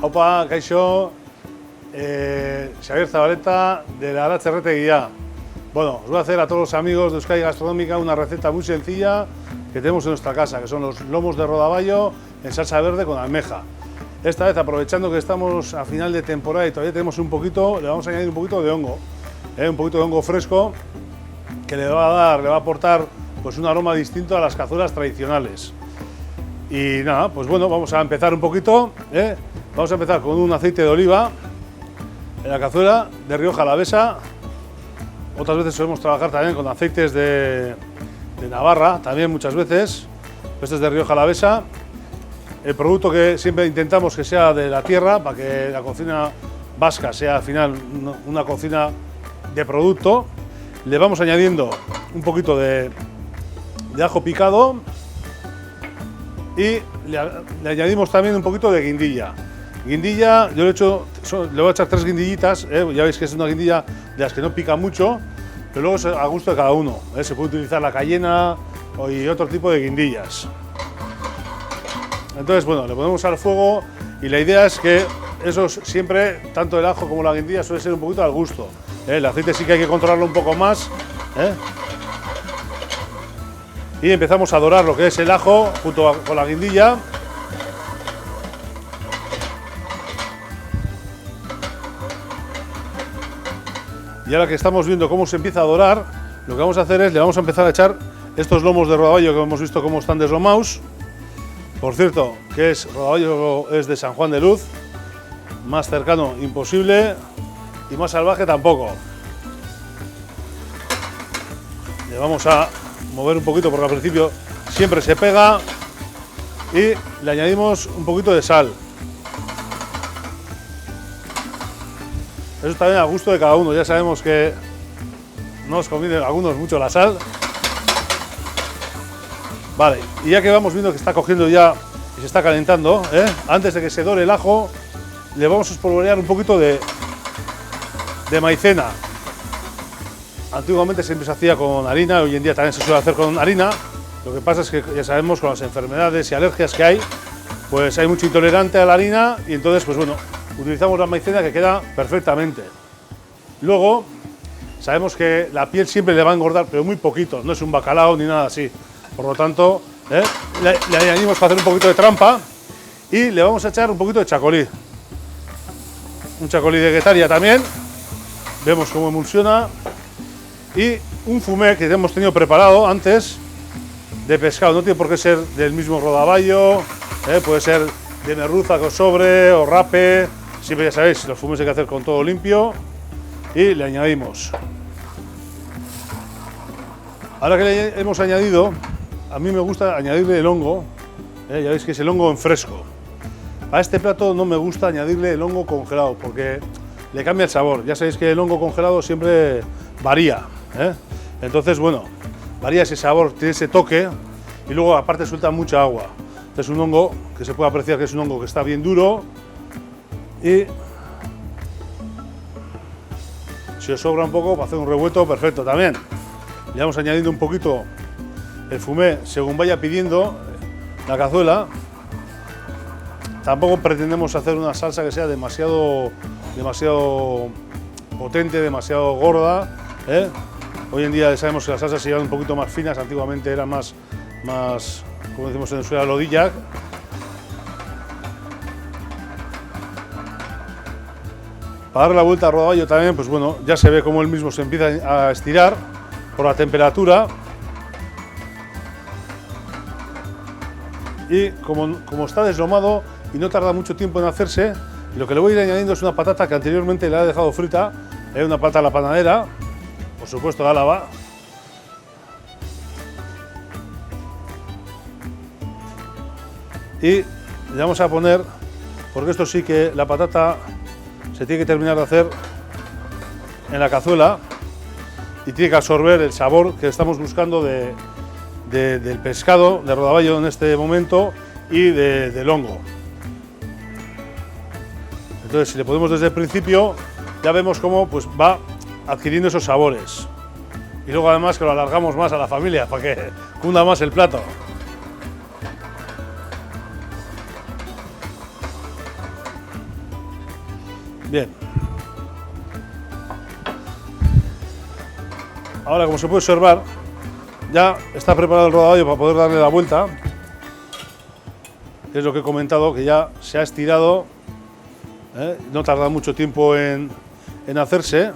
Opa, Kaixo, Xavier Zabaleta de la Aratxe Erretegia. Bueno, os voy a hacer a todos los amigos de Euskadi Gastronómica una receta muy sencilla que tenemos en nuestra casa, que son los lomos de rodaballo en salsa verde con almeja. Esta vez, aprovechando que estamos a final de temporada y todavía tenemos un poquito, le vamos a añadir un poquito de hongo, un poquito de hongo fresco, que le va a aportar pues un aroma distinto a las cazuelas tradicionales. Y nada, pues bueno, vamos a empezar un poquito. Vamos a empezar con un aceite de oliva en la cazuela de Rioja Alavesa. Otras veces solemos trabajar también con aceites de Navarra, también muchas veces. Este es de Rioja Alavesa. El producto que siempre intentamos que sea de la tierra, para que la cocina vasca sea al final una cocina de producto. Le vamos añadiendo un poquito de ajo picado y le añadimos también un poquito de guindilla. Guindilla, yo le voy a echar 3 guindillitas, ya veis que es una guindilla de las que no pica mucho, pero luego es a gusto de cada uno. Se puede utilizar la cayena y otro tipo de guindillas. Entonces, bueno, le ponemos al fuego y la idea es que esos siempre, tanto el ajo como la guindilla, suele ser un poquito al gusto. El aceite sí que hay que controlarlo un poco más. Y empezamos a dorar lo que es el ajo junto con la guindilla. Y ahora que estamos viendo cómo se empieza a dorar, lo que vamos a hacer es, le vamos a empezar a echar estos lomos de rodaballo que hemos visto cómo están deslomados. Por cierto, que rodaballo es de San Juan de Luz, más cercano imposible y más salvaje tampoco. Le vamos a mover un poquito porque al principio siempre se pega y le añadimos un poquito de sal. Eso también a gusto de cada uno, ya sabemos que no os conviene a algunos mucho la sal. Vale, y ya que vamos viendo que está cogiendo ya y se está calentando, antes de que se dore el ajo, le vamos a espolvorear un poquito de maicena. Antiguamente siempre se hacía con harina, hoy en día también se suele hacer con harina. Lo que pasa es que ya sabemos con las enfermedades y alergias que hay, pues hay mucho intolerante a la harina y entonces, pues bueno, utilizamos la maicena que queda perfectamente. Luego, sabemos que la piel siempre le va a engordar, pero muy poquito, no es un bacalao ni nada así. Por lo tanto, le añadimos para hacer un poquito de trampa y le vamos a echar un poquito de chacolí. Un chacolí de guetaria también. Vemos cómo emulsiona. Y un fumé que hemos tenido preparado antes de pescado. No tiene por qué ser del mismo rodaballo, puede ser de merluza con sobre o rape. Siempre ya sabéis, los fumés hay que hacer con todo limpio. Y le añadimos. Ahora que le hemos añadido, a mí me gusta añadirle el hongo, ya veis que es el hongo en fresco. A este plato no me gusta añadirle el hongo congelado porque le cambia el sabor. Ya sabéis que el hongo congelado siempre varía, entonces bueno, varía ese sabor, tiene ese toque y luego aparte suelta mucha agua. Es un hongo que se puede apreciar que es un hongo que está bien duro y si os sobra un poco para hacer un revuelto, perfecto también. Le vamos añadiendo un poquito el fumé según vaya pidiendo la cazuela. Tampoco pretendemos hacer una salsa que sea demasiado potente, demasiado gorda. Hoy en día sabemos que las salsas se llevan un poquito más finas, antiguamente eran más como decimos en Euskadi, lodillac. Para dar la vuelta al rodaballo también, pues bueno, ya se ve cómo él mismo se empieza a estirar por la temperatura. Y como está deslomado y no tarda mucho tiempo en hacerse, lo que le voy a ir añadiendo es una patata que anteriormente le he dejado frita, una patata a la panadera, por supuesto de Álava. Y le vamos a poner, porque esto sí que la patata se tiene que terminar de hacer en la cazuela y tiene que absorber el sabor que estamos buscando del pescado, de rodaballo en este momento y del hongo. Entonces, si le ponemos desde el principio, ya vemos cómo pues, va adquiriendo esos sabores. Y luego además que lo alargamos más a la familia para que cunda más el plato. Bien. Ahora, como se puede observar, ya está preparado el rodaballo para poder darle la vuelta. Es lo que he comentado, que ya se ha estirado, no tarda mucho tiempo en hacerse.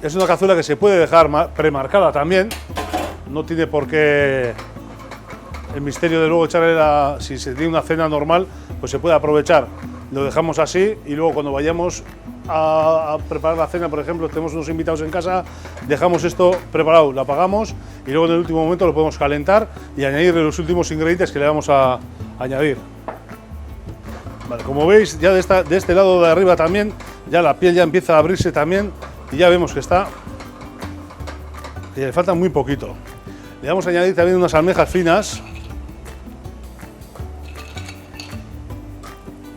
Es una cazuela que se puede dejar premarcada también, no tiene por qué el misterio de luego echarle si se tiene una cena normal, pues se puede aprovechar. Lo dejamos así y luego cuando vayamos a preparar la cena, por ejemplo, tenemos unos invitados en casa, dejamos esto preparado, lo apagamos y luego en el último momento lo podemos calentar y añadirle los últimos ingredientes que le vamos a añadir. Vale, como veis, ya de este lado de arriba también, ya la piel ya empieza a abrirse también y ya vemos que le falta muy poquito. Le vamos a añadir también unas almejas finas.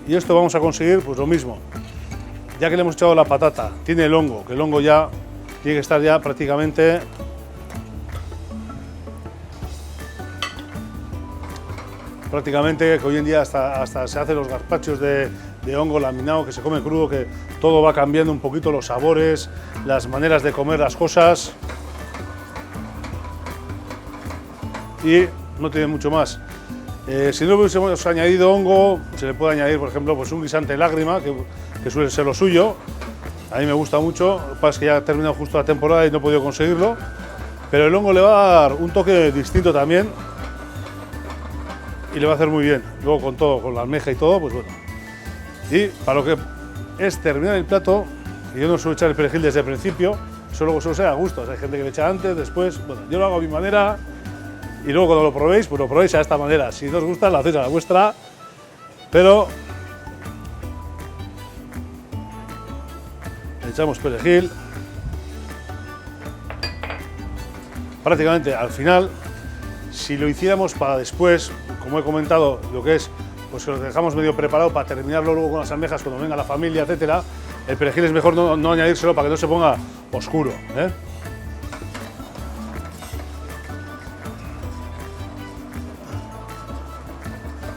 Y esto vamos a conseguir pues lo mismo. Ya que le hemos echado la patata, tiene el hongo, que el hongo ya tiene que estar ya prácticamente que hoy en día hasta se hacen los gazpachos de hongo laminado, que se come crudo, que todo va cambiando un poquito los sabores, las maneras de comer las cosas. Y no tiene mucho más. Si no hubiésemos añadido hongo, se le puede añadir, por ejemplo, pues un guisante lágrima, que suele ser lo suyo. A mí me gusta mucho, lo que pasa es que ya ha terminado justo la temporada y no he podido conseguirlo. Pero el hongo le va a dar un toque distinto también y le va a hacer muy bien. Luego con todo, con la almeja y todo, pues bueno. Y para lo que es terminar el plato, que yo no suelo echar el perejil desde el principio, eso luego suele ser a gusto. Hay gente que le echa antes, después, bueno, yo lo hago a mi manera. Y luego cuando lo probéis, pues lo probéis a esta manera. Si no os gusta, lo hacéis a la vuestra. Pero le echamos perejil. Prácticamente al final, si lo hiciéramos para después, como he comentado, lo que es, pues que lo dejamos medio preparado para terminarlo luego con las almejas cuando venga la familia, etcétera. El perejil es mejor no añadírselo para que no se ponga oscuro, ¿eh?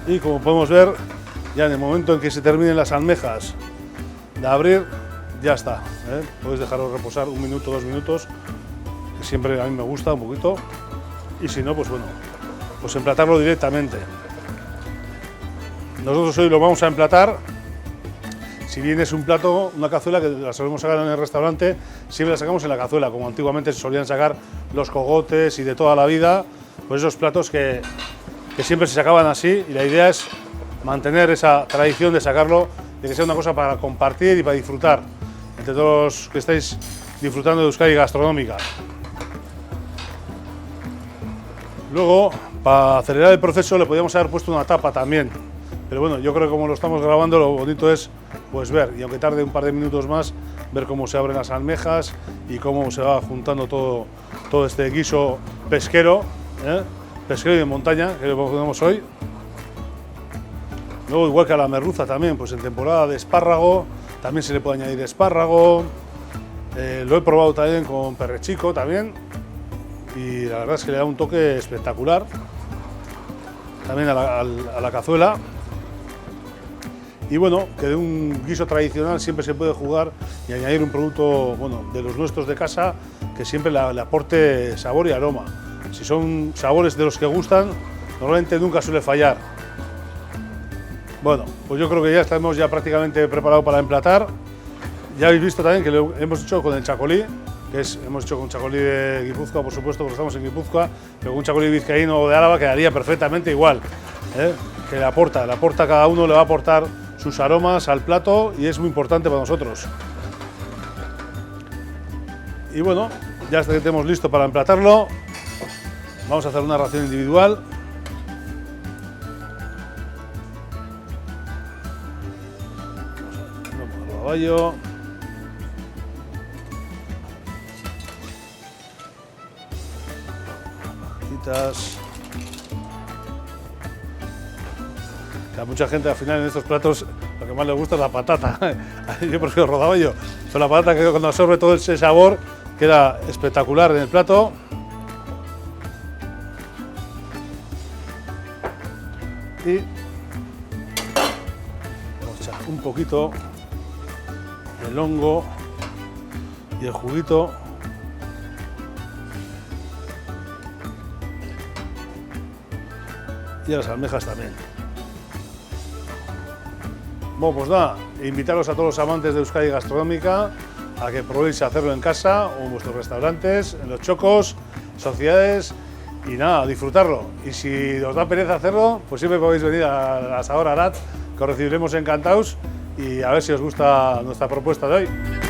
Y como podemos ver, ya en el momento en que se terminen las almejas de abrir, ya está, ¿eh? Podéis dejarlo reposar 1 minuto, 2 minutos, que siempre a mí me gusta un poquito. Y si no, pues bueno, pues emplatarlo directamente. Nosotros hoy lo vamos a emplatar. Si bien es un plato, una cazuela que la solemos sacar en el restaurante, siempre la sacamos en la cazuela, como antiguamente se solían sacar los cogotes y de toda la vida, pues esos platos que siempre se sacaban así, y la idea es mantener esa tradición de sacarlo, de que sea una cosa para compartir y para disfrutar entre todos los que estáis disfrutando de Euskadi Gastronómica. Luego, para acelerar el proceso, le podríamos haber puesto una tapa también, pero bueno, yo creo que como lo estamos grabando, lo bonito es pues ver, y aunque tarde un par de minutos más, ver cómo se abren las almejas y cómo se va juntando todo este guiso pesquero, pesquero y de montaña que le ponemos hoy. Luego, igual que a la merluza también, pues en temporada de espárrago también se le puede añadir espárrago. Lo he probado también con perrechico también y la verdad es que le da un toque espectacular también a la cazuela. Y bueno, que de un guiso tradicional siempre se puede jugar y añadir un producto, bueno, de los nuestros de casa, que siempre le aporte sabor y aroma. Si son sabores de los que gustan, normalmente nunca suele fallar. Bueno, pues yo creo que ya estamos prácticamente preparados para emplatar. Ya habéis visto también que lo hemos hecho con el chacolí, hemos hecho con chacolí de Guipúzcoa, por supuesto, porque estamos en Guipúzcoa, pero con un chacolí vizcaíno o de Álava quedaría perfectamente igual, que le aporta cada uno, le va a aportar sus aromas al plato y es muy importante para nosotros. Y bueno, ya está que tenemos listo para emplatarlo. Vamos a hacer una ración individual. Vamos a poner el rodaballo. Patitas. Que a mucha gente al final en estos platos lo que más le gusta es la patata. Yo prefiero el rodaballo, pero la patata que cuando absorbe todo ese sabor queda espectacular en el plato. Y un poquito el hongo y el juguito. Y a las almejas también. Bueno, pues nada, invitaros a todos los amantes de Euskadi Gastronómica a que probéis hacerlo en casa o en vuestros restaurantes, en los chocos, sociedades y nada, disfrutarlo. Y si os da pereza hacerlo, pues siempre podéis venir a Asador Arat, que os recibiremos encantados y a ver si os gusta nuestra propuesta de hoy.